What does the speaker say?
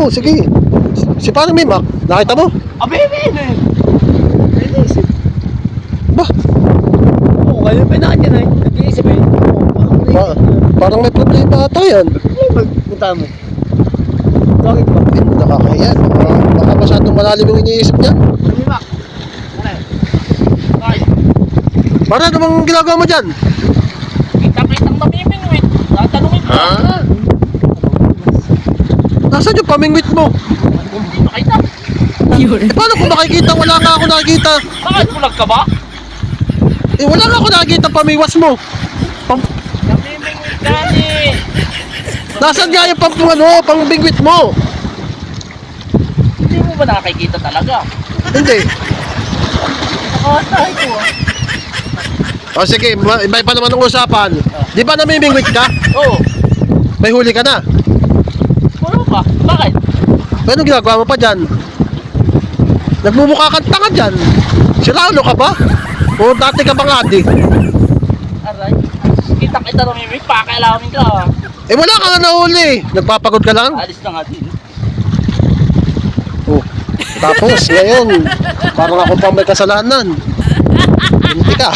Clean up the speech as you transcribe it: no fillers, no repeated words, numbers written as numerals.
mo, sige. Si paano may Mac? Nakita mo? Abebe! Ba? Oo, kayo pa na dyan ay. Nag-iisip eh. Parang may problema ata yan. Punta mo. Bakit ba? Nakakaya. Baka masyadong malalim yung iniisip niya. Sabi ba? Ay, Para namang ginagawa mo dyan? kita-kitang mamiming eh. Tatanungin mo. Nasaan yung pamingwit mo? Hindi makita. Paano kung makikita? Wala nga ako nakikita. Bakit bulag ka ba? Wala nga ako nakikita pamiwas mo. Namiming ka ni. Nasaan nga yung pambingwit mo? Hindi mo ba nakakikita talaga? Hindi. Nakakatahay ko ah. O sige, iba pa naman ang usapan. Di ba namimingwit ka? Oo. May huli ka na. Wala pa. Bakit? Anong ginagawa mo pa dyan? Nagmumukha kang tanga dyan. Siraulo ka ba? O dati ka bang adi? Aray. Kita-kita namiming. Pakailamin ka ah. Wala ka na nahuli. Nagpapagod ka lang? Alis na nga din. Oh. Tapos ngayon, parang ako pang may kasalanan. Hindi ka.